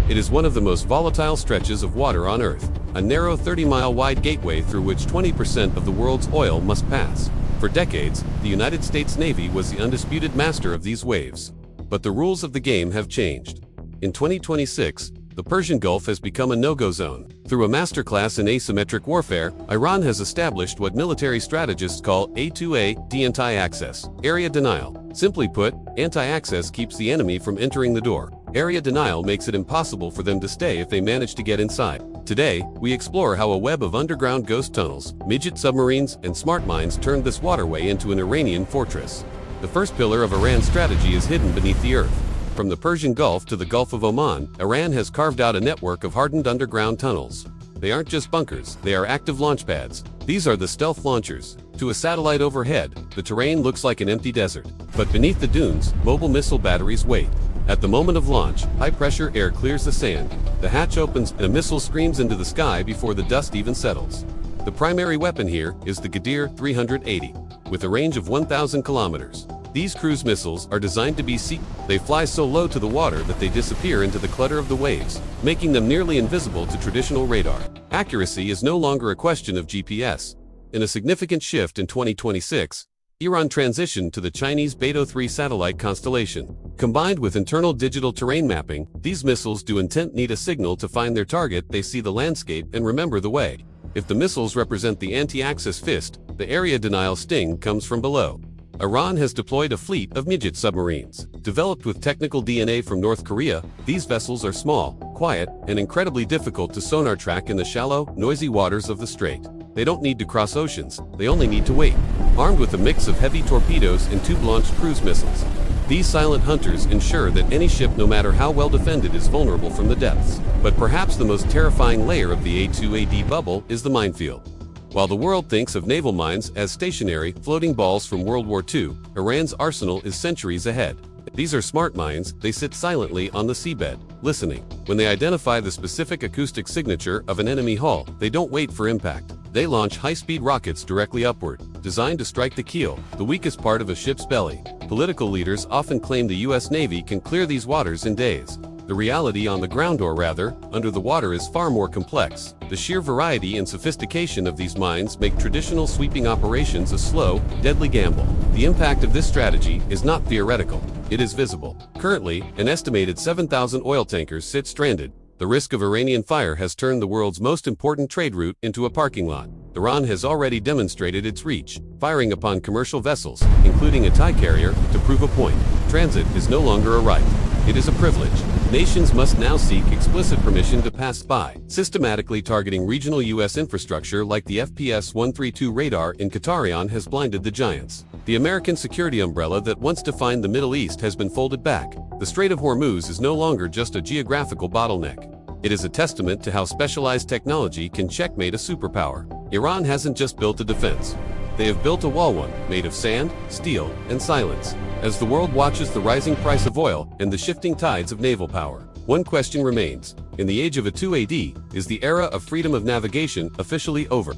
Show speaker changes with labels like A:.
A: It is one of the most volatile stretches of water on Earth, a narrow 30-mile wide gateway through which 20% of the world's oil must pass. For decades, the United States Navy was the undisputed master of these waves. But the rules of the game have changed. In 2026, the Persian Gulf has become a no-go zone. Through a masterclass in asymmetric warfare, Iran has established what military strategists call A2A, anti-access, area denial. Simply put, anti-access keeps the enemy from entering the door. Area denial makes it impossible for them to stay if they manage to get inside. Today, we explore how a web of underground ghost tunnels, midget submarines, and smart mines turned this waterway into an Iranian fortress. The first pillar of Iran's strategy is hidden beneath the earth. From the Persian Gulf to the Gulf of Oman, Iran has carved out a network of hardened underground tunnels. They aren't just bunkers, they are active launch pads. These are the stealth launchers. To a satellite overhead, the terrain looks like an empty desert. But beneath the dunes, mobile missile batteries wait. At the moment of launch, high-pressure air clears the sand. The hatch opens and a missile screams into the sky before the dust even settles. The primary weapon here is the Qatar-380, with a range of 1,000 kilometers. These cruise missiles are designed to be They fly so low to the water that they disappear into the clutter of the waves, making them nearly invisible to traditional radar. Accuracy is no longer a question of GPS. In a significant shift in 2026, Iran transitioned to the Chinese Beidou-3 satellite constellation. Combined with internal digital terrain mapping, these missiles do intent need a signal to find their target. They see the landscape and remember the way. If the missiles represent the anti-access fist, the area denial sting comes from below. Iran has deployed a fleet of Midget submarines. Developed with technical DNA from North Korea, these vessels are small, quiet, and incredibly difficult to sonar track in the shallow, noisy waters of the strait. They don't need to cross oceans, they only need to wait. Armed with a mix of heavy torpedoes and tube-launched cruise missiles, these silent hunters ensure that any ship, no matter how well defended, is vulnerable from the depths. But perhaps the most terrifying layer of the A2AD bubble is the minefield. While the world thinks of naval mines as stationary, floating balls from World War II, Iran's arsenal is centuries ahead. These are smart mines. They sit silently on the seabed, listening. When they identify the specific acoustic signature of an enemy hull, they don't wait for impact. They launch high-speed rockets directly upward, designed to strike the keel, the weakest part of a ship's belly. Political leaders often claim the U.S. Navy can clear these waters in days. The reality on the ground, or rather, under the water, is far more complex. The sheer variety and sophistication of these mines make traditional sweeping operations a slow, deadly gamble. The impact of this strategy is not theoretical. It is visible. Currently, an estimated 7,000 oil tankers sit stranded. The risk of Iranian fire has turned the world's most important trade route into a parking lot. Iran has already demonstrated its reach, firing upon commercial vessels, including a TIE carrier, to prove a point. Transit is no longer a right. It is a privilege. Nations must now seek explicit permission to pass by, systematically targeting regional U.S. infrastructure like the FPS-132 radar in Qatar has blinded the giants. The American security umbrella that once defined the Middle East has been folded back. The Strait of Hormuz is no longer just a geographical bottleneck. It is a testament to how specialized technology can checkmate a superpower. Iran hasn't just built a defense. They have built a wall, one made of sand, steel, and silence. As the world watches the rising price of oil and the shifting tides of naval power, one question remains. In the age of A2AD, is the era of freedom of navigation officially over?